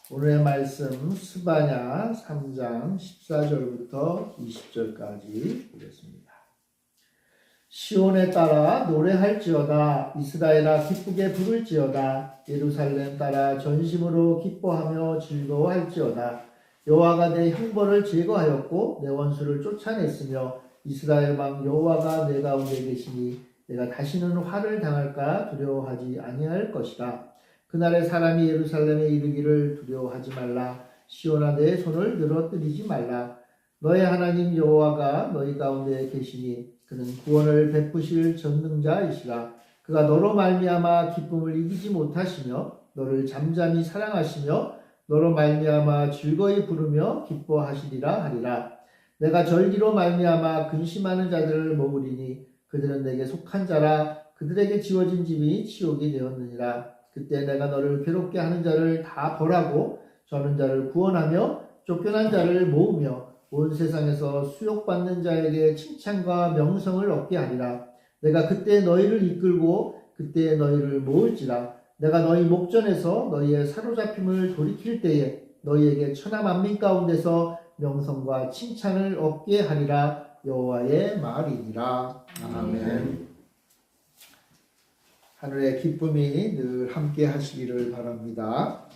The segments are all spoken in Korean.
오늘의 말씀 스바냐 3장 14절부터 20절까지 보겠습니다. 시온에 따라 노래할지어다. 이스라엘아 기쁘게 부를지어다. 예루살렘 따라 전심으로 기뻐하며 즐거워할지어다. 여호와가 내 형벌을 제거하였고 내 원수를 쫓아냈으며 이스라엘 왕 여호와가 내 가운데 계시니 내가 다시는 화를 당할까 두려워하지 아니할 것이다. 그날에 사람이 예루살렘에 이르기를 두려워하지 말라. 시온아 내 손을 늘어뜨리지 말라. 너의 하나님 여호와가 너희 가운데 계시니 그는 구원을 베푸실 전능자이시라. 그가 너로 말미암아 기쁨을 이기지 못하시며 너를 잠잠히 사랑하시며 너로 말미암아 즐거이 부르며 기뻐하시리라 하리라. 내가 절기로 말미암아 근심하는 자들을 머무리니 그들은 내게 속한 자라. 그들에게 지어진 집이 치욕이 되었느니라. 그때 내가 너를 괴롭게 하는 자를 다 벌하고 저는 자를 구원하며 쫓겨난 자를 모으며 온 세상에서 수욕받는 자에게 칭찬과 명성을 얻게 하리라. 내가 그때 너희를 이끌고 그때 너희를 모을지라. 내가 너희 목전에서 너희의 사로잡힘을 돌이킬 때에 너희에게 천하 만민 가운데서 명성과 칭찬을 얻게 하리라. 여호와의 말이니라. 아멘. 하늘의 기쁨이 늘 함께 하시기를 바랍니다.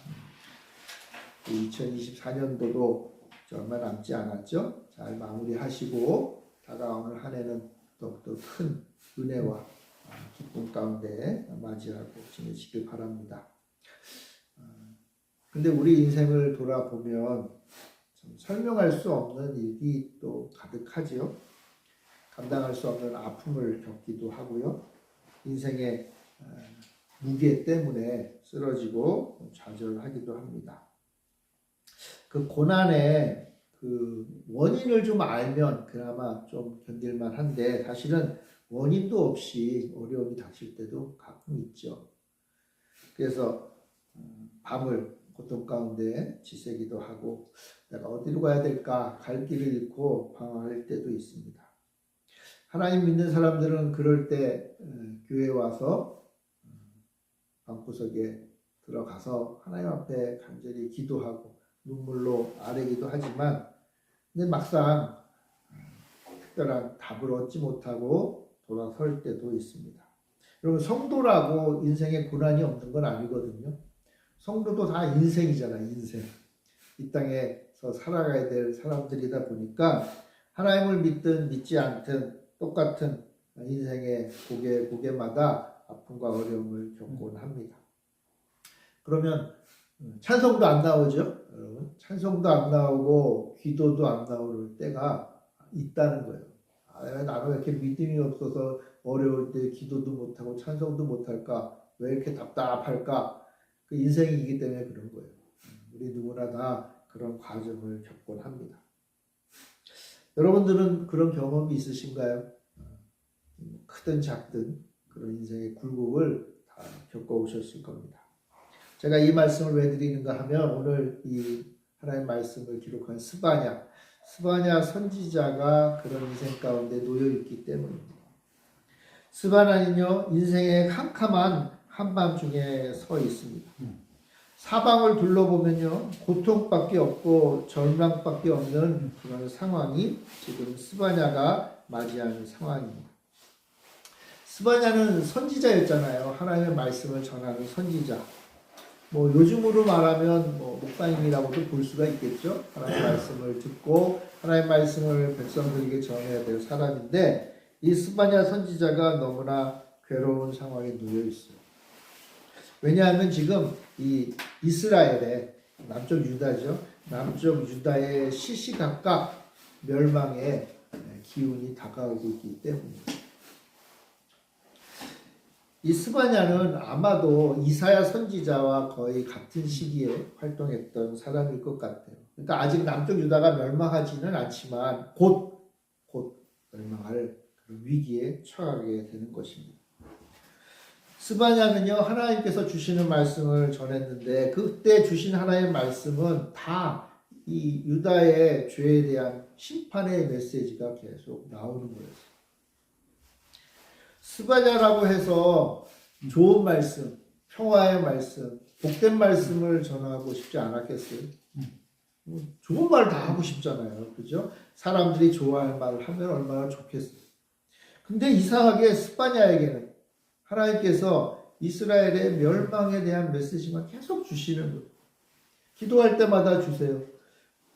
2024년도도 얼마 남지 않았죠? 잘 마무리하시고 다가오는 한 해는 더욱더 큰 은혜와 기쁨 가운데 맞이하고 지내시길 바랍니다. 근데 우리 인생을 돌아보면 참 설명할 수 없는 일이 또 가득하지요. 감당할 수 없는 아픔을 겪기도 하고요. 인생의 무게 때문에 쓰러지고 좌절하기도 합니다. 그 고난의 그 원인을 좀 알면 그나마 좀 견딜만 한데 사실은 원인도 없이 어려움이 닥칠 때도 가끔 있죠. 그래서 밤을 고통 가운데 지새기도 하고 내가 어디로 가야 될까 갈 길을 잃고 방황할 때도 있습니다. 하나님 믿는 사람들은 그럴 때 교회에 와서 방구석에 들어가서 하나님 앞에 간절히 기도하고 눈물로 아뢰기도 하지만 근데 막상 특별한 답을 얻지 못하고 돌아설 때도 있습니다. 여러분 성도라고 인생에 고난이 없는 건 아니거든요. 성도도 다 인생이잖아요. 인생. 이 땅에서 살아가야 될 사람들이다 보니까 하나님을 믿든 믿지 않든 똑같은 인생의 고개마다 아픔과 어려움을 겪곤 합니다. 그러면 찬송도 안 나오죠? 여러분 찬송도 안 나오고 기도도 안 나올 때가 있다는 거예요. 나는 왜 이렇게 믿음이 없어서 어려울 때 기도도 못하고 찬송도 못할까? 왜 이렇게 답답할까? 그 인생이기 때문에 그런 거예요. 우리 누구나 다 그런 과정을 겪곤 합니다. 여러분들은 그런 경험이 있으신가요? 크든 작든 그런 인생의 굴곡을 다 겪어오셨을 겁니다. 제가 이 말씀을 왜 드리는가 하면 오늘 이 하나님의 말씀을 기록한 스바냐 선지자가 그런 인생 가운데 놓여있기 때문입니다. 스바냐는요 인생의 캄캄한 한밤중에 서 있습니다. 사방을 둘러보면요 고통밖에 없고 절망밖에 없는 그런 상황이 지금 스바냐가 맞이하는 상황입니다. 스바냐는 선지자였잖아요. 하나님의 말씀을 전하는 선지자. 요즘으로 말하면 목사님이라고도 볼 수가 있겠죠. 하나님의 말씀을 듣고 하나님의 말씀을 백성들에게 전해야 될 사람인데 이 스바냐 선지자가 너무나 괴로운 상황에 놓여 있어요. 왜냐하면 지금 이 이스라엘의 남쪽 유다죠. 남쪽 유다의 시시각각 멸망의 기운이 다가오고 있기 때문입니다. 이 스바냐는 아마도 이사야 선지자와 거의 같은 시기에 활동했던 사람일 것 같아요. 그러니까 아직 남쪽 유다가 멸망하지는 않지만 곧 멸망할 그런 위기에 처하게 되는 것입니다. 스바냐는요 하나님께서 주시는 말씀을 전했는데 그때 주신 하나님의 말씀은 다 이 유다의 죄에 대한 심판의 메시지가 계속 나오는 거예요. 스바냐라고 해서 좋은 말씀, 평화의 말씀, 복된 말씀을 전하고 싶지 않았겠어요? 좋은 말 다 하고 싶잖아요. 그죠? 사람들이 좋아할 말을 하면 얼마나 좋겠어요. 근데 이상하게 스파냐에게는 하나님께서 이스라엘의 멸망에 대한 메시지만 계속 주시는 거예요. 기도할 때마다 주세요.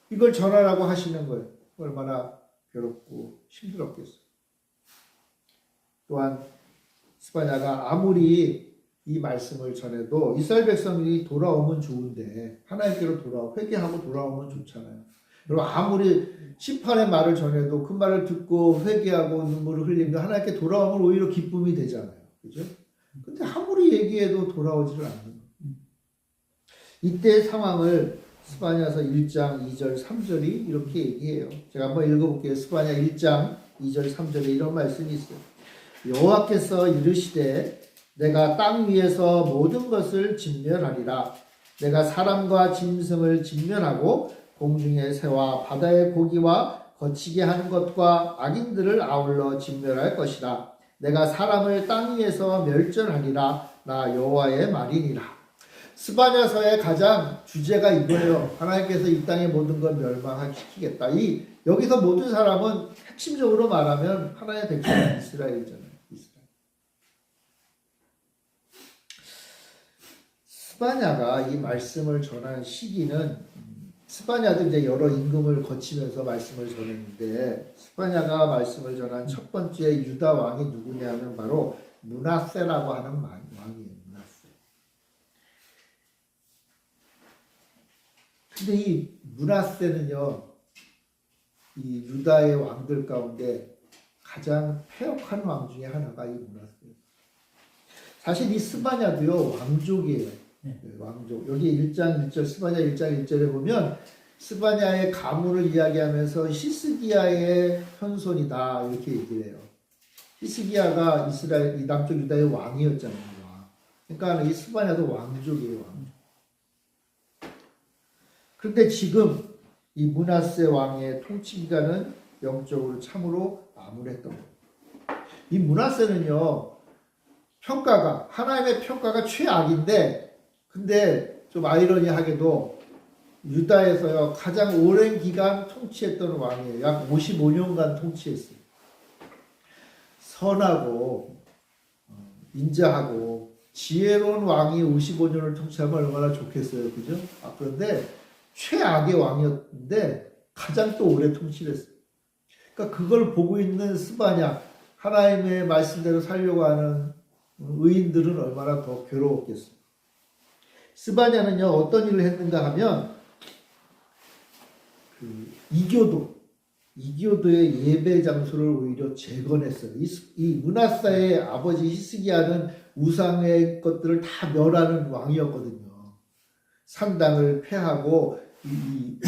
이걸 전하라고 하시는 거예요. 얼마나 괴롭고 힘들었겠어요. 또한 스파냐가 아무리 이 말씀을 전해도 이스라엘 백성이 돌아오면 좋은데 하나님께로 회개하고 돌아오면 좋잖아요. 여러분 아무리 심판의 말을 전해도 그 말을 듣고 회개하고 눈물을 흘리면 하나님께 돌아오면 오히려 기쁨이 되잖아요. 그죠? 근데 아무리 얘기해도 돌아오지를 않는 거예요. 이때의 상황을 스바냐서 1장 2절 3절이 이렇게 얘기해요. 제가 한번 읽어볼게요. 스바냐 1장 2절 3절에 이런 말씀이 있어요. 여호와께서 이르시되 내가 땅 위에서 모든 것을 진멸하리라. 내가 사람과 짐승을 진멸하고 공중의 새와 바다의 고기와 거치게 하는 것과 악인들을 아울러 진멸할 것이라. 내가 사람을 땅 위에서 멸절하리라. 나 여호와의 말이니라. 스바냐서의 가장 주제가 이거예요. 하나님께서 이 땅의 모든 걸 멸망시키겠다. 여기서 모든 사람은 핵심적으로 말하면 하나님의 백성은 이스라엘이잖아요. 이스라엘. 스바냐가 이 말씀을 전한 시기는 스바냐도 이제 여러 임금을 거치면서 말씀을 전했는데 스바냐가 말씀을 전한 첫 번째 유다 왕이 누구냐면 바로 므낫세라고 하는 왕이에요. 근데 이 므낫세는요, 이 유다의 왕들 가운데 가장 패역한 왕 중에 하나가 이 므낫세예요. 사실 이 스바냐도요, 왕족이에요. 왕족. 여기 1장 1절, 스바냐 1장 1절에 보면 스바냐의 가문을 이야기하면서 히스기야의 현손이다. 이렇게 얘기를 해요. 히스기야가 이스라엘, 이 남쪽 유다의 왕이었잖아요. 그러니까 이 스바냐도 왕족이에요. 왕족. 그런데 지금 이 므낫세 왕의 통치 기간은 영적으로 참으로 암울했던 거예요. 이 므낫세는요, 하나님의 평가가 최악인데, 근데 좀 아이러니하게도 유다에서요, 가장 오랜 기간 통치했던 왕이에요. 약 55년간 통치했어요. 선하고, 인자하고, 지혜로운 왕이 55년을 통치하면 얼마나 좋겠어요. 그죠? 그런데 최악의 왕이었는데 가장 또 오래 통치를 했어요. 그러니까 그걸 보고 있는 스바냐, 하나님의 말씀대로 살려고 하는 의인들은 얼마나 더 괴로웠겠어요. 스바냐는요, 어떤 일을 했는가 하면, 이교도의 예배 장소를 오히려 재건했어요. 이 므낫세의 아버지 히스기야는 우상의 것들을 다 멸하는 왕이었거든요. 산당을 폐하고 이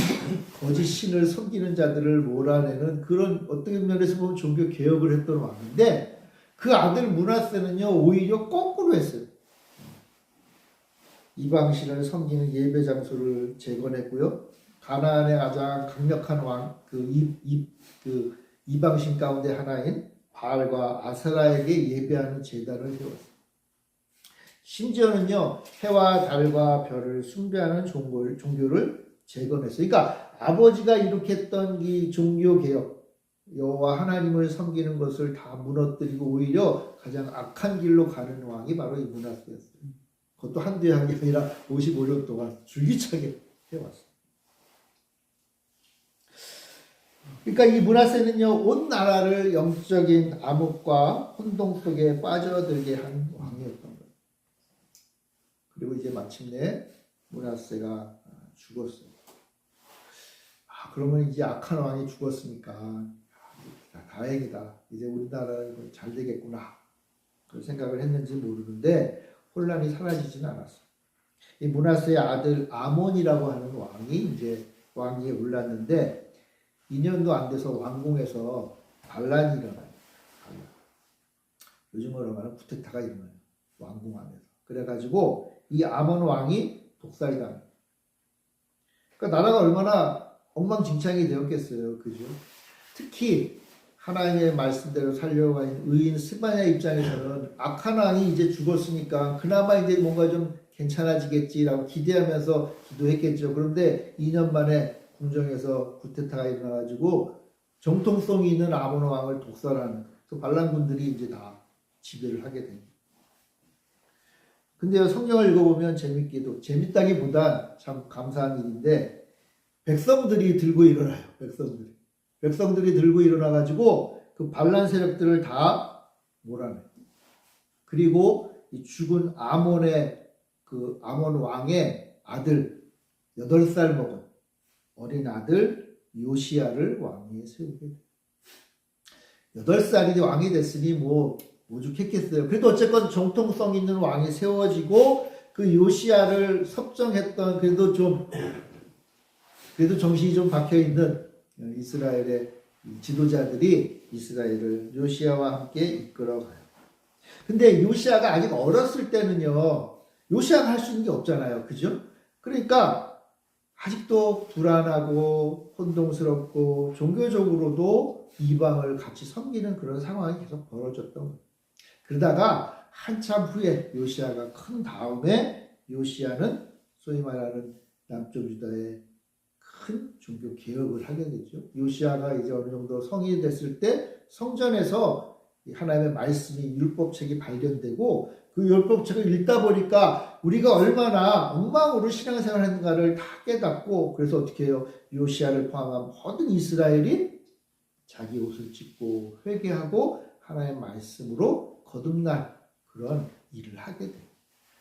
거짓 신을 섬기는 자들을 몰아내는 그런 어떤 면에서 보면 종교 개혁을 했던 왕인데 그 아들 므낫세는요 오히려 거꾸로 했어요. 이방신을 섬기는 예배 장소를 재건했고요. 가나안의 가장 강력한 왕, 이방신 가운데 하나인 바알과 아세라에게 예배하는 제단을 세웠어요. 심지어는요 해와 달과 별을 숭배하는 종교를 재건했어요. 그러니까 아버지가 일으켰던 이 종교 개혁, 여호와 하나님을 섬기는 것을 다 무너뜨리고 오히려 가장 악한 길로 가는 왕이 바로 이 므낫세였어요. 그것도 한두 해한 게 아니라 55년 동안 줄기차게 해왔어요. 그러니까 이 므낫세는요 온 나라를 영적인 암흑과 혼동 속에 빠져들게 한 왕이었던 거예요. 그리고 이제 마침내 므낫세가 죽었어요. 그러면 이제 악한 왕이 죽었으니까 다행이다. 이제 우리나라는 잘 되겠구나. 그런 생각을 했는지 모르는데 혼란이 사라지지는 않았어요. 이 므낫세의 아들 아몬이라고 하는 왕이 이제 왕위에 올랐는데 2년도 안 돼서 왕궁에서 반란이 일어나요. 요즘으로 말하면 쿠데타가 일어나요. 왕궁 안에서. 그래가지고 이 아몬 왕이 독살이 당해요. 그러니까 나라가 얼마나 엉망진창이 되었겠어요. 그죠? 특히 하나님의 말씀대로 살려고 하는 의인 스바냐 입장에서는 악한 왕이 이제 죽었으니까 그나마 이제 뭔가 좀 괜찮아지겠지라고 기대하면서 기도했겠죠. 그런데 2년 만에 궁정에서 쿠데타가 일어나가지고 정통성이 있는 아몬 왕을 독살하는 그 반란군들이 이제 다 지배를 하게 됩니다. 근데요, 성경을 읽어보면 재밌게도, 재밌다기보단 참 감사한 일인데, 백성들이 들고 일어나요, 백성들이. 백성들이 들고 일어나가지고 그 반란 세력들을 다 몰아내요. 그리고 이 죽은 아몬의 그 아몬 왕의 아들, 8살 먹은 어린 아들 요시야를 왕위에 세우게 돼요. 8살이 왕이 됐으니 뭐 오죽했겠어요. 그래도 어쨌건 정통성 있는 왕이 세워지고 그 요시야를 섭정했던 그래도 정신이 좀 박혀있는 이스라엘의 지도자들이 이스라엘을 요시야와 함께 이끌어가요. 근데 요시야가 아직 어렸을 때는요, 요시야가 할 수 있는 게 없잖아요. 그죠? 그러니까 아직도 불안하고 혼동스럽고 종교적으로도 이방을 같이 섬기는 그런 상황이 계속 벌어졌던 거예요. 그러다가 한참 후에 요시야가 큰 다음에 요시야는 소위 말하는 남쪽 유다의 큰 종교 개혁을 하게 되죠. 요시야가 이제 어느 정도 성인이 됐을 때 성전에서 하나님의 말씀이 율법책이 발견되고 그 율법책을 읽다 보니까 우리가 얼마나 엉망으로 신앙생활 했는가를 다 깨닫고 그래서 어떻게 해요? 요시야를 포함한 모든 이스라엘이 자기 옷을 찢고 회개하고 하나님의 말씀으로 거듭날 그런 일을 하게 돼요.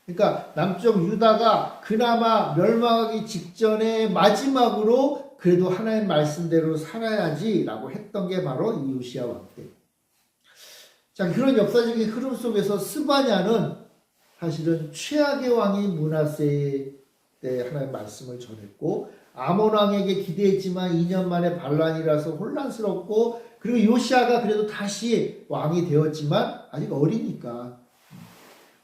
그러니까 남쪽 유다가 그나마 멸망하기 직전에 마지막으로 그래도 하나님의 말씀대로 살아야지라고 했던 게 바로 이 요시야 왕때. 자, 그런 역사적인 흐름 속에서 스바냐는 사실은 최악의 왕이 므낫세 때 하나님의 말씀을 전했고 아몬 왕에게 기대했지만 2년 만에 반란이라서 혼란스럽고 그리고 요시야가 그래도 다시 왕이 되었지만 아직 어리니까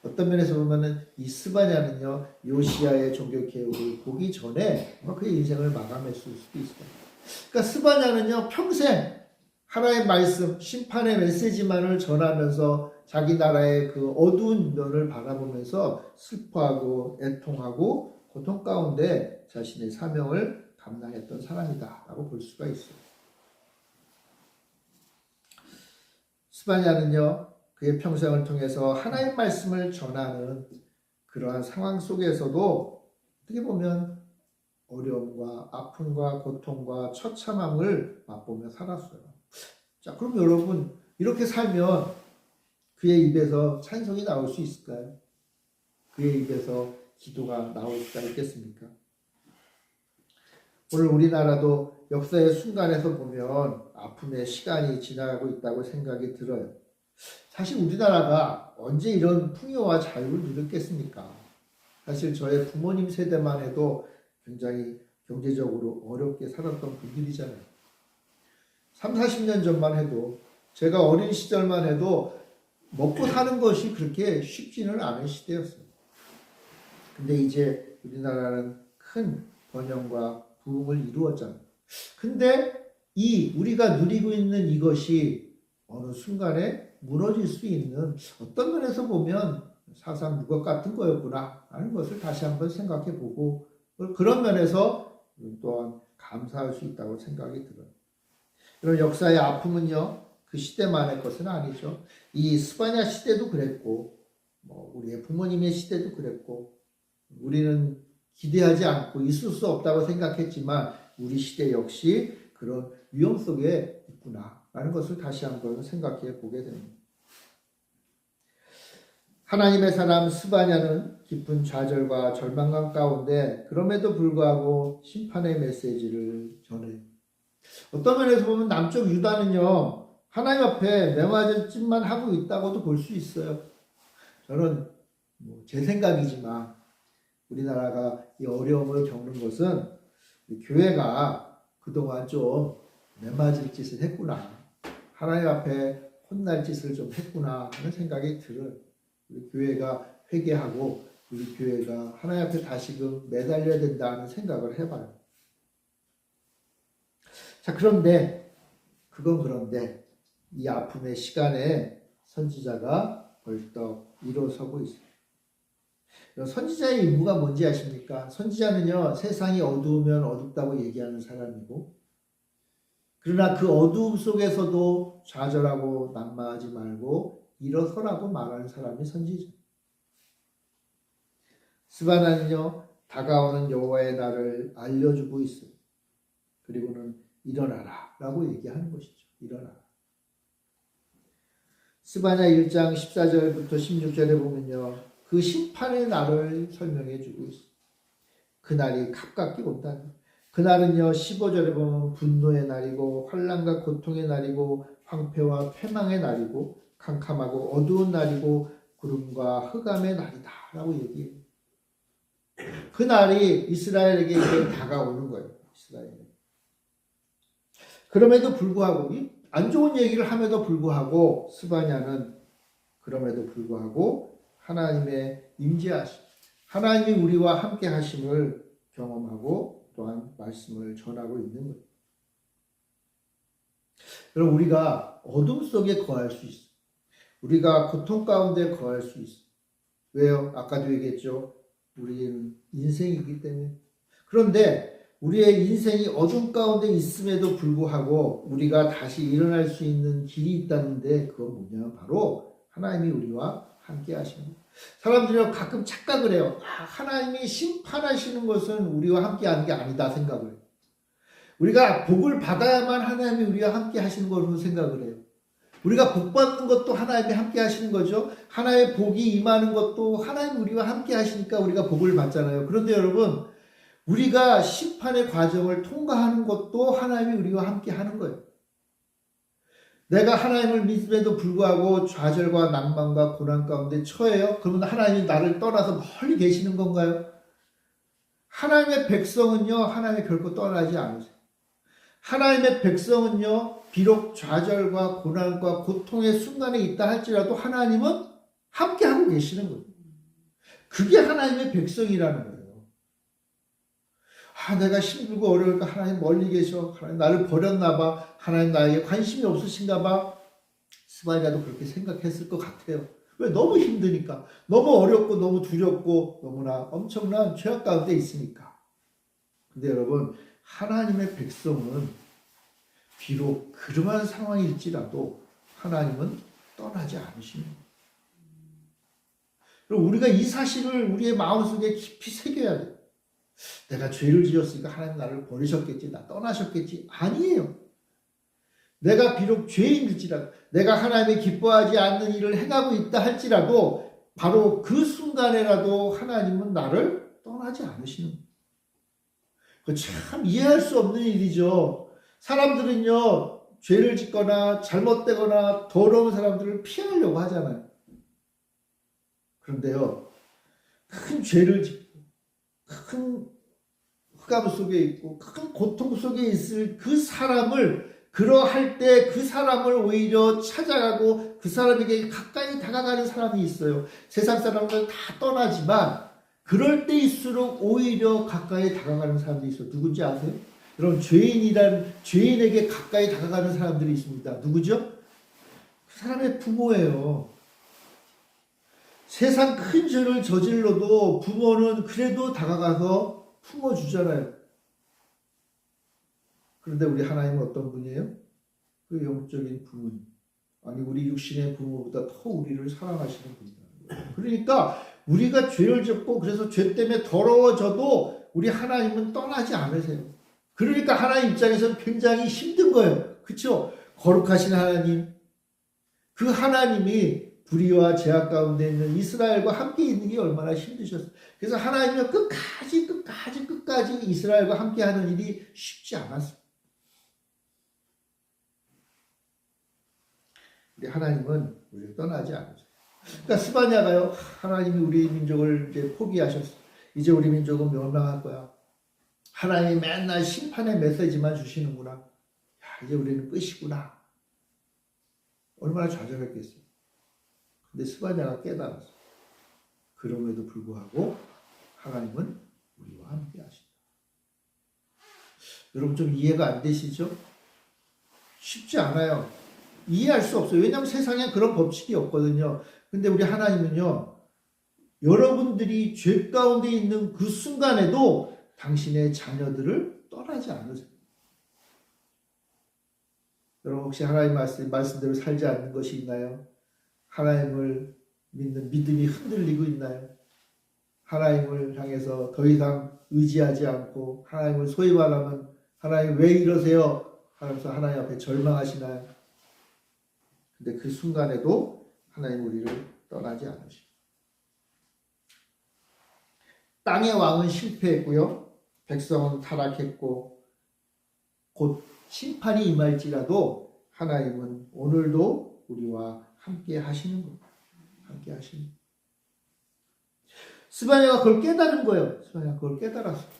어떤 면에서 보면은 이 스바냐는요 요시야의 종교 개혁을 보기 전에 그의 인생을 마감했을 수도 있어요. 그러니까 스바냐는요 평생 하나의 말씀, 심판의 메시지만을 전하면서 자기 나라의 그 어두운 면을 바라보면서 슬퍼하고 애통하고 고통 가운데 자신의 사명을 감당했던 사람이다라고 볼 수가 있어요. 스바냐는요 그의 평생을 통해서 하나님의 말씀을 전하는 그러한 상황 속에서도 어떻게 보면 어려움과 아픔과 고통과 처참함을 맛보며 살았어요. 자, 그럼 여러분 이렇게 살면 그의 입에서 찬송이 나올 수 있을까요? 그의 입에서 기도가 나올 수가 있겠습니까? 오늘 우리나라도 역사의 순간에서 보면 아픔의 시간이 지나가고 있다고 생각이 들어요. 사실 우리나라가 언제 이런 풍요와 자유를 누렸겠습니까? 사실 저의 부모님 세대만 해도 굉장히 경제적으로 어렵게 살았던 분들이잖아요. 3, 40년 전만 해도 제가 어린 시절만 해도 먹고 사는 것이 그렇게 쉽지는 않은 시대였어요. 근데 이제 우리나라는 큰 번영과 부흥을 이루었잖아요. 근데 우리가 누리고 있는 이것이 어느 순간에 무너질 수 있는 어떤 면에서 보면 사상 무것 같은 거였구나 하는 것을 다시 한번 생각해 보고 그런 면에서 또한 감사할 수 있다고 생각이 들어요. 이런 역사의 아픔은요 그 시대만의 것은 아니죠. 이 스바냐 시대도 그랬고 우리의 부모님의 시대도 그랬고 우리는 기대하지 않고 있을 수 없다고 생각했지만 우리 시대 역시 그런 위험 속에 있구나 라는 것을 다시 한번 생각해 보게 됩니다. 하나님의 사람 스바냐는 깊은 좌절과 절망감 가운데 그럼에도 불구하고 심판의 메시지를 전해요. 어떤 면에서 보면 남쪽 유다는요 하나님 앞에 매맞을 짓만 하고 있다고도 볼 수 있어요. 저는 제 생각이지만 우리나라가 이 어려움을 겪는 것은 교회가 그동안 좀 매맞을 짓을 했구나 하나님 앞에 혼날 짓을 좀 했구나 하는 생각이 들어요. 우리 교회가 회개하고 우리 교회가 하나님 앞에 다시금 매달려야 된다는 생각을 해봐요. 자, 그런데 이 아픔의 시간에 선지자가 벌떡 일어서고 있습니다. 선지자의 임무가 뭔지 아십니까? 선지자는요, 세상이 어두우면 어둡다고 얘기하는 사람이고, 그러나 그 어두움 속에서도 좌절하고 난마하지 말고 일어서라고 말하는 사람이 선지자. 스바나는요, 다가오는 여호와의 날을 알려주고 있어요. 그리고는 일어나라 라고 얘기하는 것이죠. 일어나라. 스바냐 1장 14절부터 16절에 보면요, 그 심판의 날을 설명해 주고 있어요. 그날이 가깝게 온다. 그날은요, 15절에 보면 분노의 날이고 환난과 고통의 날이고 황폐와 패망의 날이고 캄캄하고 어두운 날이고 구름과 흑암의 날이다 라고 얘기해요. 그 날이 이스라엘에게 이제 다가오는 거예요. 이스라엘에. 그럼에도 불구하고 안 좋은 얘기를 함에도 불구하고 스바냐는 그럼에도 불구하고 하나님의 임재하심, 하나님이 우리와 함께 하심을 경험하고 또한 말씀을 전하고 있는 거예요. 그럼 우리가 어둠 속에 거할 수 있어. 우리가 고통 가운데 거할 수 있어. 왜요? 아까도 얘기했죠. 우리는 인생이기 때문에. 그런데 우리의 인생이 어둠 가운데 있음에도 불구하고 우리가 다시 일어날 수 있는 길이 있다는데 그건 뭐냐? 바로 하나님이 우리와 함께 하시는 거예요. 사람들이 가끔 착각을 해요. 하나님이 심판하시는 것은 우리와 함께 하는 게 아니다 생각을 해요. 우리가 복을 받아야만 하나님이 우리와 함께 하시는 것으로 생각을 해요. 우리가 복 받는 것도 하나님이 함께 하시는 거죠. 하나님의 복이 임하는 것도 하나님 우리와 함께 하시니까 우리가 복을 받잖아요. 그런데 여러분, 우리가 심판의 과정을 통과하는 것도 하나님이 우리와 함께 하는 거예요. 내가 하나님을 믿음에도 불구하고 좌절과 낭만과 고난 가운데 처해요. 그러면 하나님이 나를 떠나서 멀리 계시는 건가요? 하나님의 백성은요, 하나님이 결코 떠나지 않으세요. 하나님의 백성은요, 비록 좌절과 고난과 고통의 순간에 있다 할지라도 하나님은 함께하고 계시는 거예요. 그게 하나님의 백성이라는 거예요. 내가 힘들고 어려울까? 하나님 멀리 계셔. 하나님 나를 버렸나 봐. 하나님 나에게 관심이 없으신가 봐. 스바냐도 그렇게 생각했을 것 같아요. 왜? 너무 힘드니까. 너무 어렵고 너무 두렵고 너무나 엄청난 죄악 가운데 있으니까. 근데 여러분, 하나님의 백성은 비록 그러한 상황일지라도 하나님은 떠나지 않으시는 거예요. 그리고 우리가 이 사실을 우리의 마음속에 깊이 새겨야 돼요. 내가 죄를 지었으니까 하나님 나를 버리셨겠지, 나 떠나셨겠지. 아니에요. 내가 비록 죄인일지라도, 내가 하나님이 기뻐하지 않는 일을 행하고 있다 할지라도 바로 그 순간에라도 하나님은 나를 떠나지 않으시는 거예요. 그거 참 이해할 수 없는 일이죠. 사람들은요, 죄를 짓거나 잘못되거나 더러운 사람들을 피하려고 하잖아요. 그런데요, 큰 죄를 짓고 큰 흑암 속에 있고 큰 고통 속에 있을 그 사람을, 그러할 때 그 사람을 오히려 찾아가고 그 사람에게 가까이 다가가는 사람이 있어요. 세상 사람들은 다 떠나지만 그럴 때일수록 오히려 가까이 다가가는 사람들이 있어요. 누군지 아세요? 여러분, 죄인에게 가까이 다가가는 사람들이 있습니다. 누구죠? 그 사람의 부모예요. 세상 큰 죄를 저질러도 부모는 그래도 다가가서 품어주잖아요. 그런데 우리 하나님은 어떤 분이에요? 그 영적인 부모님. 아니, 우리 육신의 부모보다 더 우리를 사랑하시는 분이에요. 그러니까 우리가 죄를 짓고 그래서 죄 때문에 더러워져도 우리 하나님은 떠나지 않으세요. 그러니까 하나님 입장에서는 굉장히 힘든 거예요. 그렇죠? 거룩하신 하나님, 그 하나님이 불의와 죄악 가운데 있는 이스라엘과 함께 있는 게 얼마나 힘드셨어요. 그래서 하나님은 끝까지 이스라엘과 함께 하는 일이 쉽지 않았어요. 우리 하나님은 우리를 떠나지 않으세요. 그러니까 스바냐가요, 하나님이 우리 민족을 이제 포기하셨어요. 이제 우리 민족은 멸망할 거야. 하나님이 맨날 심판의 메시지만 주시는구나. 야, 이제 우리는 끝이구나. 얼마나 좌절했겠어요. 근데 스바냐가 깨달았어요. 그럼에도 불구하고 하나님은 우리와 함께 하신다. 여러분, 좀 이해가 안 되시죠? 쉽지 않아요. 이해할 수 없어요. 왜냐하면 세상에 그런 법칙이 없거든요. 근데 우리 하나님은요, 여러분들이 죄 가운데 있는 그 순간에도 당신의 자녀들을 떠나지 않으세요. 여러분 혹시 하나님 말씀대로 살지 않는 것이 있나요? 하나님을 믿는 믿음이 흔들리고 있나요? 하나님을 향해서 더 이상 의지하지 않고 하나님을 소위 말하면 하나님 왜 이러세요? 하면서 하나님 앞에 절망하시나요? 근데 그 순간에도 하나님 우리를 떠나지 않으시고 땅의 왕은 실패했고요. 백성은 타락했고 곧 심판이 임할지라도 하나님은 오늘도 우리와 함께 하시는 겁니다. 함께 하시는 겁니다. 스바냐가 그걸 깨달은 거예요. 스바냐가 그걸 깨달았어요.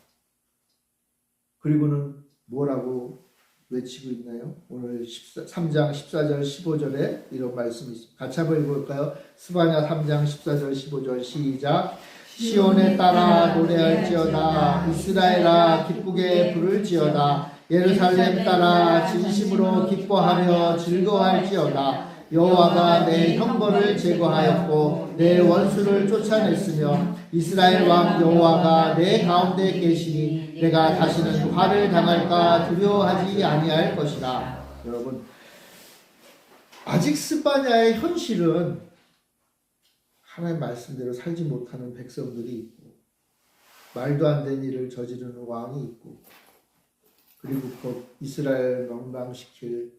그리고는 뭐라고 외치고 있나요? 오늘 3장 14절 15절에 이런 말씀이 있습니다. 같이 한번 읽어볼까요? 스바냐 3장 14절 15절 시작. 시온에 따라 노래할지어다. 이스라엘아 기쁘게 부를지어다. 예루살렘 따라 진심으로 기뻐하며 즐거워할지어다. 여호와가 내 형벌을 제거하였고 내 원수를 쫓아냈으며 이스라엘 왕 여호와가 내 가운데 계시니 내가 다시는 화를 당할까 두려워하지 아니할 것이라. 여러분, 아직 스바냐의 현실은 하나님 말씀대로 살지 못하는 백성들이 있고 말도 안 되는 일을 저지르는 왕이 있고 그리고 곧 이스라엘 멸망시킬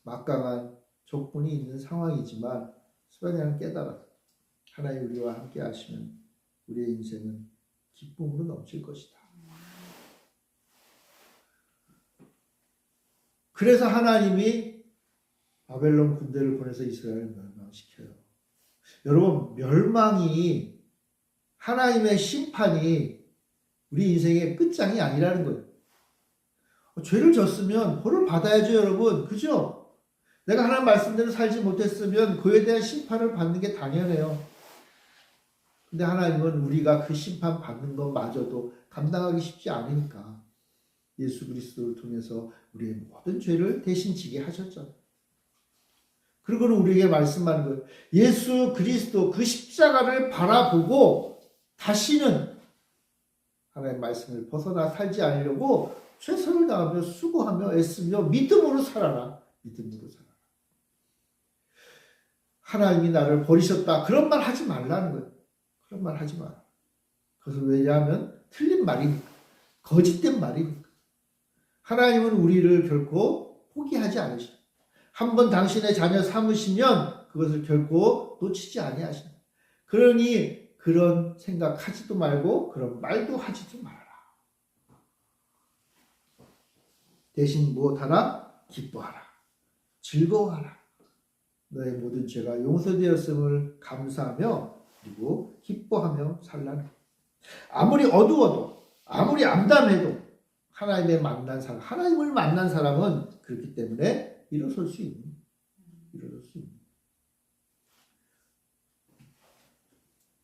막강한 적군이 있는 상황이지만 스바냐는 깨달아 하나님 우리와 함께 하시면 우리의 인생은 기쁨으로 넘칠 것이다. 그래서 하나님이 바벨론 군대를 보내서 이스라엘을 멸망시켜요. 여러분, 멸망이 하나님의 심판이 우리 인생의 끝장이 아니라는 거예요. 죄를 졌으면 벌을 받아야죠, 여러분. 그죠? 내가 하나님 말씀대로 살지 못했으면 그에 대한 심판을 받는 게 당연해요. 근데 하나님은 우리가 그 심판 받는 것마저도 감당하기 쉽지 않으니까 예수 그리스도를 통해서 우리의 모든 죄를 대신 지게 하셨죠. 그리고는 우리에게 말씀하는 거예요. 예수 그리스도 그 십자가를 바라보고 다시는 하나님의 말씀을 벗어나 살지 않으려고 최선을 다하며 수고하며 애쓰며 믿음으로 살아라. 믿음으로 살아라. 하나님이 나를 버리셨다. 그런 말 하지 말라는 거예요. 그런 말 하지 마라. 그것은 왜냐하면 틀린 말이니까. 거짓된 말이니까. 하나님은 우리를 결코 포기하지 않으시다. 한번 당신의 자녀 삼으시면 그것을 결코 놓치지 아니하신다. 그러니 그런 생각하지도 말고 그런 말도 하지도 말아라. 대신 무엇하라? 기뻐하라. 즐거워하라. 너의 모든 죄가 용서되었음을 감사하며 그리고 기뻐하며 살라는. 아무리 어두워도 아무리 암담해도 하나님을 만난 사람은 그렇기 때문에 일어설 수 있는.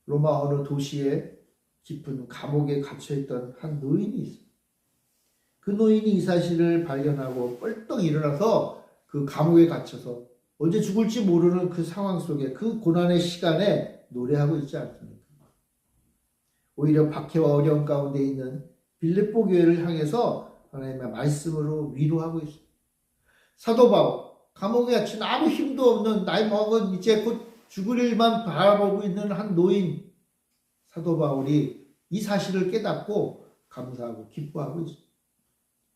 로마 어느 도시에 깊은 감옥에 갇혀있던 한 노인이 있어요. 그 노인이 이 사실을 발견하고 뻘떡 일어나서 그 감옥에 갇혀서 언제 죽을지 모르는 그 상황 속에 그 고난의 시간에 노래하고 있지 않습니까? 오히려 박해와 어려움 가운데 있는 빌립보 교회를 향해서 하나님의 말씀으로 위로하고 있습니다. 사도 바울, 감옥에 갇힌 아무 힘도 없는 나이 먹은 이제 곧 죽을 일만 바라보고 있는 한 노인 사도 바울이 이 사실을 깨닫고 감사하고 기뻐하고 있습니다.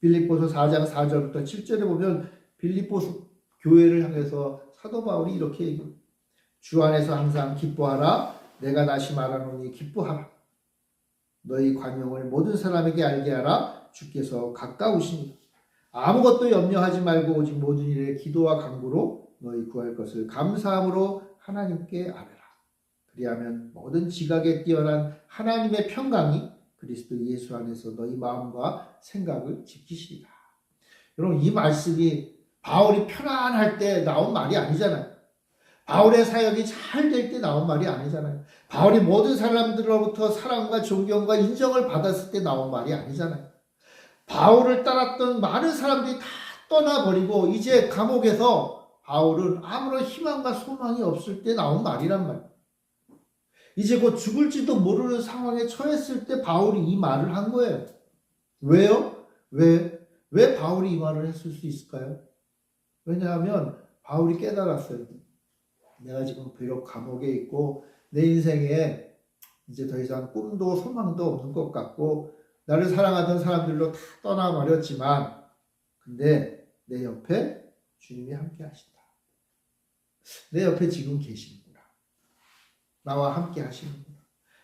빌립보서 4장 4절부터 7절에 보면 빌립보 교회를 향해서 사도 바울이 이렇게 얘기합니다. 주 안에서 항상 기뻐하라. 내가 다시 말하노니 기뻐하라. 너희 관용을 모든 사람에게 알게 하라. 주께서 가까우시니 아무것도 염려하지 말고 오직 모든 일에 기도와 간구로 너희 구할 것을 감사함으로 하나님께 아뢰라. 그리하면 모든 지각에 뛰어난 하나님의 평강이 그리스도 예수 안에서 너희 마음과 생각을 지키시리라. 여러분, 이 말씀이 바울이 편안할 때 나온 말이 아니잖아요. 바울의 사역이 잘 될 때 나온 말이 아니잖아요. 바울이 모든 사람들로부터 사랑과 존경과 인정을 받았을 때 나온 말이 아니잖아요. 바울을 따랐던 많은 사람들이 다 떠나버리고 이제 감옥에서 바울은 아무런 희망과 소망이 없을 때 나온 말이란 말이에요. 이제 곧 죽을지도 모르는 상황에 처했을 때 바울이 이 말을 한 거예요. 왜요? 왜 바울이 이 말을 했을 수 있을까요? 왜냐하면 바울이 깨달았어요. 내가 지금 비록 감옥에 있고 내 인생에 이제 더 이상 꿈도 소망도 없는 것 같고 나를 사랑하던 사람들로 다 떠나버렸지만 근데 내 옆에 주님이 함께 하신다. 내 옆에 지금 계시는구나. 나와 함께 하시는구나.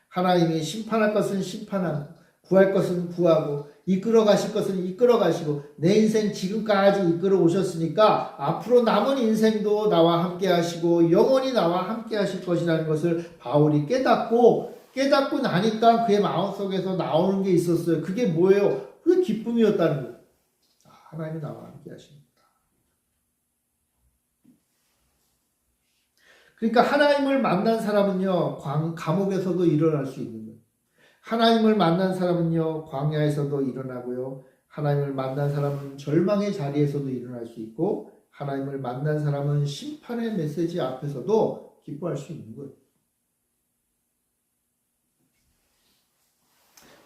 하나님이 심판할 것은 심판하고 구할 것은 구하고 이끌어 가실 것은 이끌어 가시고 내 인생 지금까지 이끌어 오셨으니까 앞으로 남은 인생도 나와 함께 하시고 영원히 나와 함께 하실 것이라는 것을 바울이 깨닫고 나니까 그의 마음속에서 나오는 게 있었어요. 그게 뭐예요? 그게 기쁨이었다는 거예요. 하나님이 나와 함께 하십니다. 그러니까 하나님을 만난 사람은요, 감옥에서도 일어날 수 있는 거예요. 하나님을 만난 사람은요, 광야에서도 일어나고요. 하나님을 만난 사람은 절망의 자리에서도 일어날 수 있고, 하나님을 만난 사람은 심판의 메시지 앞에서도 기뻐할 수 있는 거예요.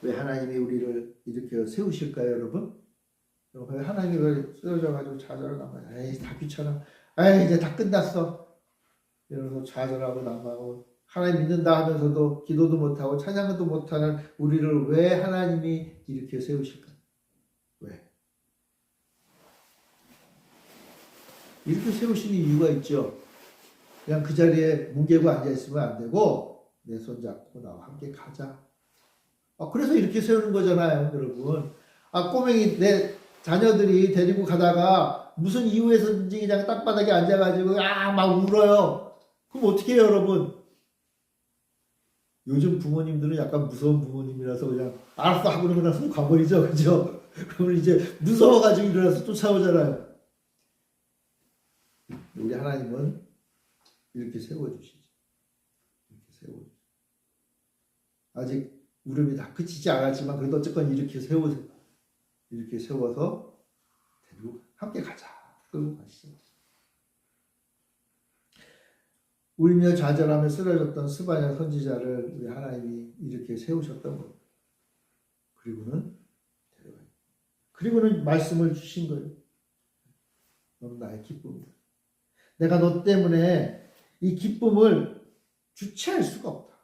왜 하나님이 우리를 이렇게 세우실까요, 여러분? 왜 하나님이 왜 쓰러져가지고 좌절을 남아요? 에이, 다 귀찮아. 에이, 이제 다 끝났어. 이러면서 좌절하고 남아고 하나님 믿는다 하면서도 기도도 못하고 찬양도 못하는 우리를 왜 하나님이 이렇게 세우실까? 왜? 이렇게 세우시는 이유가 있죠. 그냥 그 자리에 뭉개고 앉아있으면 안 되고 내 손 잡고 나와 함께 가자. 그래서 이렇게 세우는 거잖아요, 여러분. 꼬맹이 내 자녀들이 데리고 가다가 무슨 이유에서든지 그냥 땅바닥에 앉아가지고 막 울어요. 그럼 어떻게 해요, 여러분? 요즘 부모님들은 약간 무서운 부모님이라서 그냥 알았어 하고 그러고 나서 가버리죠, 그죠? 그러면 이제 무서워가지고 일어나서 쫓아오잖아요. 우리 하나님은 이렇게 세워주시죠. 이렇게 세워주시죠. 아직 울음이 다 그치지 않았지만 그래도 어쨌건 이렇게 세우세요. 이렇게 세워서 데리고 함께 가자. 끌고 가시죠. 울며 좌절하며 쓰러졌던 스바냐 선지자를 우리 하나님이 이렇게 세우셨던 거예요. 그리고는 말씀을 주신 거예요. 너는 나의 기쁨이다. 내가 너 때문에 이 기쁨을 주체할 수가 없다.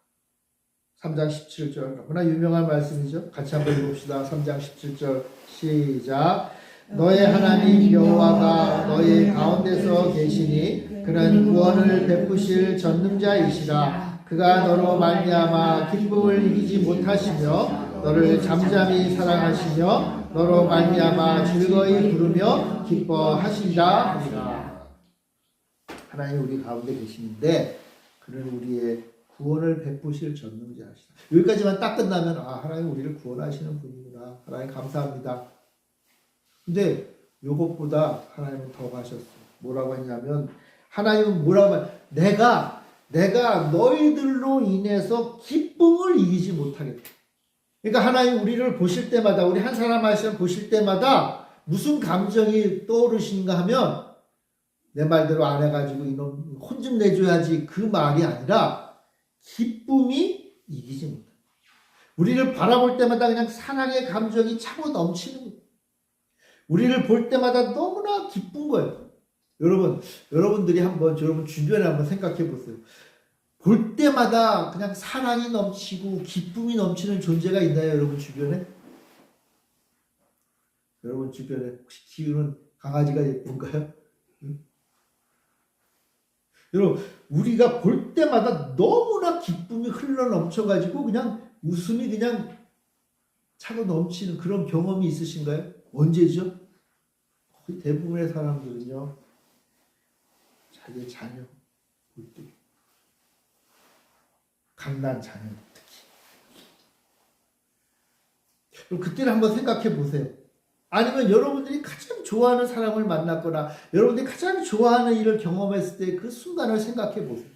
3장 17절 너무나 유명한 말씀이죠. 같이 한번 읽읍시다. 3장 17절 시작. 너의 하나님 여호와가 너의 가운데서 계시니 그는 구원을 베푸실 전능자이시라. 그가 너로 말미암아 기쁨을 이기지 못하시며 너를 잠잠히 사랑하시며 너로 말미암아 즐거이 부르며 기뻐하신다 하니라. 하나님 우리 가운데 계시는데 그는 우리의 구원을 베푸실 전능자이시다. 여기까지만 딱 끝나면 하나님 우리를 구원하시는 분이구나. 하나님 감사합니다. 근데 요것보다 하나님은 더 가셨어요. 뭐라고 했냐면 하나님은 뭐라고 하냐, 내가 너희들로 인해서 기쁨을 이기지 못하겠다. 그러니까 하나님 우리를 보실 때마다, 우리 한 사람 한 사람 보실 때마다 무슨 감정이 떠오르시는가 하면 내 말대로 안 해가지고 이놈 혼 좀 내줘야지 그 말이 아니라 기쁨이 이기지 못한다. 우리를 바라볼 때마다 그냥 사랑의 감정이 차고 넘치는 거예요. 우리를 볼 때마다 너무나 기쁜 거예요. 여러분들이 한번 여러분 주변에 한번 생각해 보세요. 볼 때마다 그냥 사랑이 넘치고 기쁨이 넘치는 존재가 있나요, 여러분 주변에? 여러분 주변에 혹시 키우는 강아지가 예쁜가요? 응? 여러분, 우리가 볼 때마다 너무나 기쁨이 흘러 넘쳐가지고 그냥 웃음이 그냥 차고 넘치는 그런 경험이 있으신가요? 언제죠? 거의 대부분의 사람들은요, 자기의 자녀 볼 때, 갓난 자녀 특히. 그럼 그때를 한번 생각해 보세요. 아니면 여러분들이 가장 좋아하는 사람을 만났거나 여러분들이 가장 좋아하는 일을 경험했을 때 그 순간을 생각해 보세요.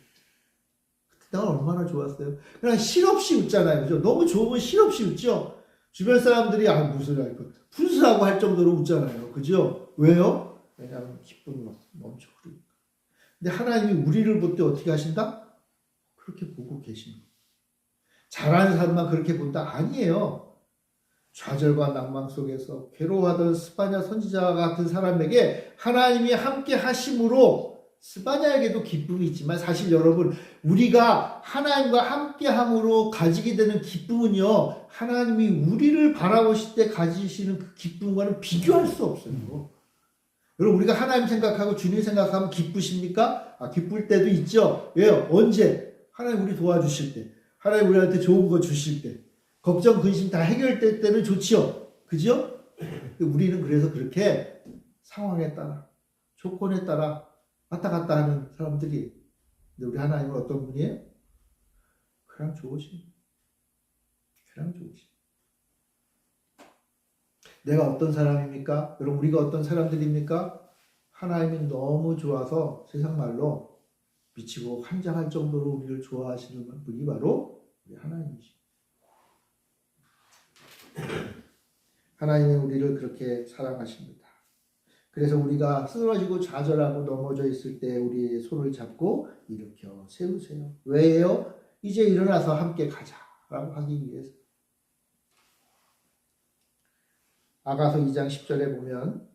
그때 내가 얼마나 좋았어요. 그냥 실없이 웃잖아요. 그죠? 너무 좋으면 실없이 웃죠. 주변 사람들이 무슨 할 거 분수라고 할 정도로 웃잖아요. 그죠? 왜요? 왜냐하면 기쁨이 넘쳐 흐르니까. 근데 하나님이 우리를 볼 때 어떻게 하신다? 그렇게 보고 계십니다. 잘하는 사람만 그렇게 본다? 아니에요. 좌절과 낭만 속에서 괴로워하던 스바냐 선지자와 같은 사람에게 하나님이 함께 하심으로 스바냐에게도 기쁨이 있지만 사실 여러분 우리가 하나님과 함께 함으로 가지게 되는 기쁨은요 하나님이 우리를 바라보실 때 가지시는 그 기쁨과는 비교할 수 없어요. 여러분 우리가 하나님 생각하고 주님 생각하면 기쁘십니까? 기쁠 때도 있죠. 왜요? 언제? 하나님 우리 도와주실 때, 하나님 우리한테 좋은 거 주실 때, 걱정 근심 다 해결될 때는 좋지요. 그죠? 우리는 그래서 그렇게 상황에 따라 조건에 따라 왔다 갔다 하는 사람들이. 근데 우리 하나님은 어떤 분이에요? 그냥 좋으신, 그냥 좋으신. 내가 어떤 사람입니까? 여러분 우리가 어떤 사람들입니까? 하나님이 너무 좋아서 세상 말로 미치고 환장할 정도로 우리를 좋아하시는 분이 바로 우리 하나님이십니다. 하나님이 우리를 그렇게 사랑하십니다. 그래서 우리가 쓰러지고 좌절하고 넘어져 있을 때 우리의 손을 잡고 일으켜 세우세요. 왜요? 이제 일어나서 함께 가자라고 하기 위해서. 아가서 2장 10절에 보면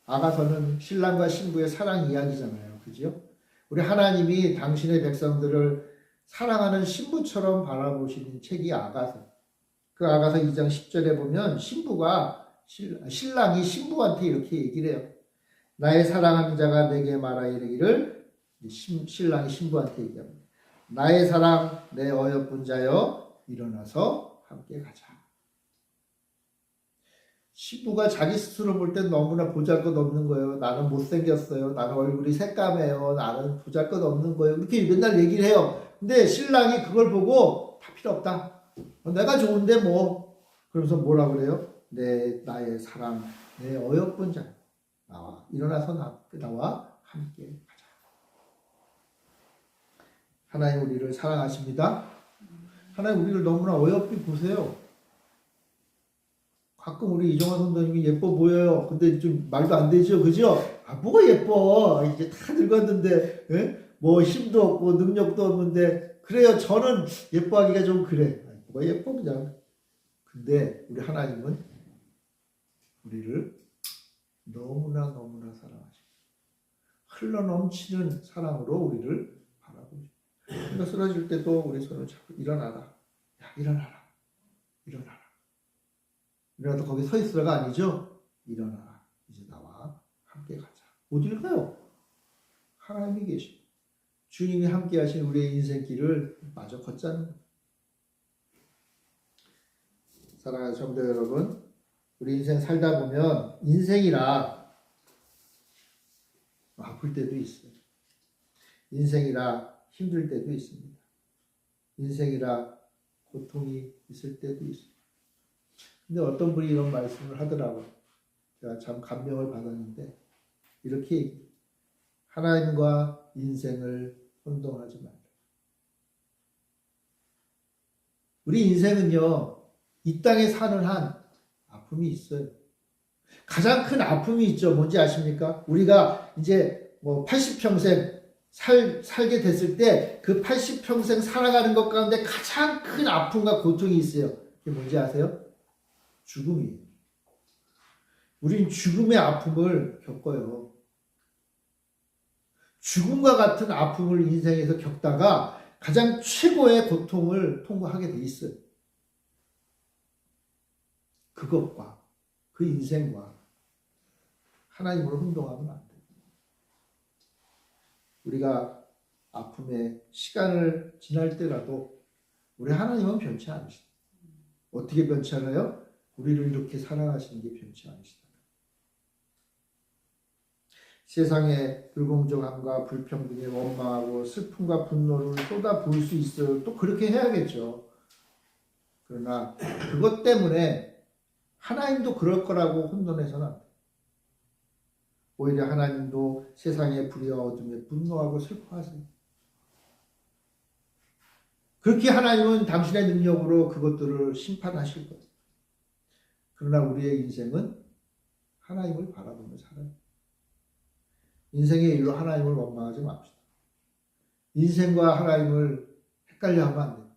아가서는 신랑과 신부의 사랑 이야기잖아요. 그죠? 우리 하나님이 당신의 백성들을 사랑하는 신부처럼 바라보시는 책이 아가서. 그 아가서 2장 10절에 보면 신랑이 신부한테 이렇게 얘기를 해요. 나의 사랑하는 자가 내게 말하 이르기를, 신랑이 신부한테 얘기합니다. 나의 사랑 내 어여쁜 자여 일어나서 함께 가자. 신부가 자기 스스로 볼 땐 너무나 보잘것없는 거예요. 나는 못생겼어요. 나는 얼굴이 새까매요. 나는 보잘것없는 거예요. 이렇게 맨날 얘기를 해요. 근데 신랑이 그걸 보고 다 필요 없다. 내가 좋은데 뭐. 그러면서 뭐라 그래요? 나의 사랑, 내 어여쁜 자. 나와. 일어나서 나와 함께 가자. 하나님 우리를 사랑하십니다. 하나님 우리를 너무나 어여삐 보세요. 가끔 우리 이정환 선생님이 예뻐 보여요. 근데 좀 말도 안 되죠. 그죠? 뭐가 예뻐. 이제 다 늙었는데, 뭐 힘도 없고 능력도 없는데, 그래요. 저는 예뻐하기가 좀 그래. 뭐가 예뻐, 그냥. 근데 우리 하나님은 우리를 너무나 사랑하시고, 흘러넘치는 사랑으로 우리를 바라보시고, 우리가 쓰러질 때도 우리 손을 잡고, 일어나라. 야, 일어나라. 일어나라. 일어나도 거기 서 있으라가 아니죠. 일어나라. 이제 나와 함께 가자. 어딜 가요? 하나님이 계시고 주님이 함께 하신 우리의 인생길을 마저 걷자는 거예요. 사랑하는 성도 여러분, 우리 인생 살다 보면 인생이라 아플 때도 있어요. 인생이라 힘들 때도 있습니다. 인생이라 고통이 있을 때도 있어요. 근데 어떤 분이 이런 말씀을 하더라고요. 제가 참 감명을 받았는데 이렇게 얘기해요. 하나님과 인생을 혼동하지 말라. 우리 인생은요. 이 땅에 사는 한 아픔이 있어요. 가장 큰 아픔이 있죠. 뭔지 아십니까? 우리가 이제 뭐 80평생 살게 됐을 때 그 80평생 살아가는 것 가운데 가장 큰 아픔과 고통이 있어요. 그게 뭔지 아세요? 죽음이에요. 우린 죽음의 아픔을 겪어요. 죽음과 같은 아픔을 인생에서 겪다가 가장 최고의 고통을 통과하게 돼 있어요. 그것과 그 인생과 하나님으로 혼동하면 안 돼요. 우리가 아픔의 시간을 지날 때라도 우리 하나님은 변치 않으시다. 어떻게 변치 않아요? 우리를 이렇게 사랑하시는 게 변치 않으시다. 세상의 불공정함과 불평등에 원망하고 슬픔과 분노를 쏟아부을 수 있어요. 또 그렇게 해야겠죠. 그러나 그것 때문에 하나님도 그럴 거라고 혼돈해서는 안 돼요. 오히려 하나님도 세상의 불의와 어둠에 분노하고 슬퍼하세요. 그렇게 하나님은 당신의 능력으로 그것들을 심판하실 거예요. 그러나 우리의 인생은 하나님을 바라보며 살아요. 인생의 일로 하나님을 원망하지 맙시다. 인생과 하나님을 헷갈려 하면 안 돼요.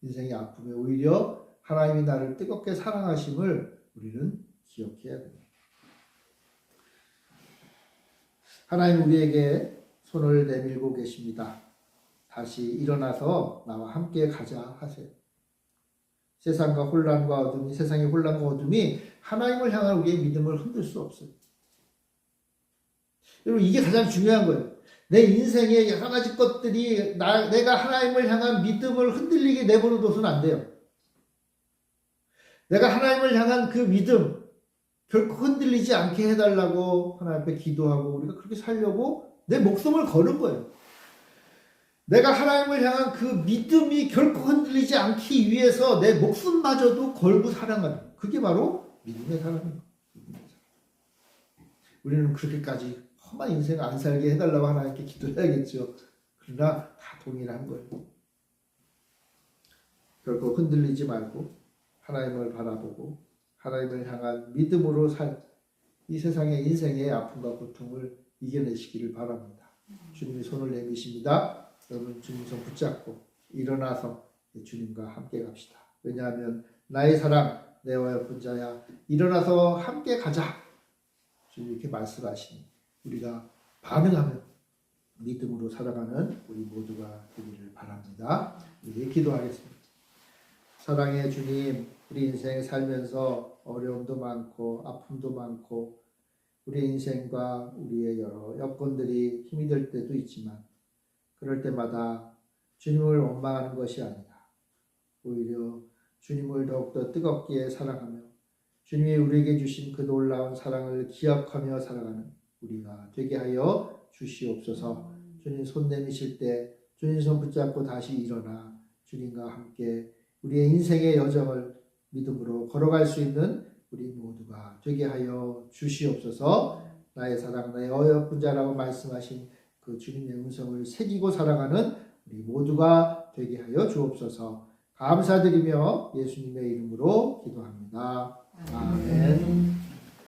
인생의 아픔에 오히려 하나님이 나를 뜨겁게 사랑하심을 우리는 기억해야 됩니다. 하나님 우리에게 손을 내밀고 계십니다. 다시 일어나서 나와 함께 가자 하세요. 세상과 혼란과 어둠이, 세상의 혼란과 어둠이 하나님을 향한 우리의 믿음을 흔들 수 없어요. 여러분, 이게 가장 중요한 거예요. 내 인생의 여러 가지 것들이 내가 하나님을 향한 믿음을 흔들리게 내버려둬서는 안 돼요. 내가 하나님을 향한 그 믿음 결코 흔들리지 않게 해달라고 하나님 앞에 기도하고 우리가 그렇게 살려고 내 목숨을 거는 거예요. 내가 하나님을 향한 그 믿음이 결코 흔들리지 않기 위해서 내 목숨마저도 걸고 살아가는, 그게 바로 믿음의 사람이에요. 우리는 그렇게까지 험한 인생을 안 살게 해달라고 하나님께 기도해야겠죠. 그러나 다 동일한 거예요. 결코 흔들리지 말고 하나님을 바라보고 하나님을 향한 믿음으로 이 세상의 인생의 아픔과 고통을 이겨내시기를 바랍니다. 주님이 손을 내미십니다. 여러분 주님 손 붙잡고 일어나서 주님과 함께 갑시다. 왜냐하면 나의 사랑 내와 옆은 자야 일어나서 함께 가자. 주님 이렇게 말씀하시니 우리가 반응하면 믿음으로 살아가는 우리 모두가 되기를 바랍니다. 우리 기도하겠습니다. 사랑의 주님, 우리 인생 살면서 어려움도 많고 아픔도 많고 우리 인생과 우리의 여러 여건들이 힘이 들 때도 있지만 그럴 때마다 주님을 원망하는 것이 아니라 오히려 주님을 더욱더 뜨겁게 사랑하며 주님이 우리에게 주신 그 놀라운 사랑을 기억하며 살아가는 우리가 되게 하여 주시옵소서. 주님 손 내미실 때 주님 손 붙잡고 다시 일어나 주님과 함께 우리의 인생의 여정을 믿음으로 걸어갈 수 있는 우리 모두가 되게 하여 주시옵소서. 나의 사랑 나의 어여쁜 자라고 말씀하신 그 주님의 음성을 새기고 살아가는 우리 모두가 되게 하여 주옵소서. 감사드리며 예수님의 이름으로 기도합니다. 아멘.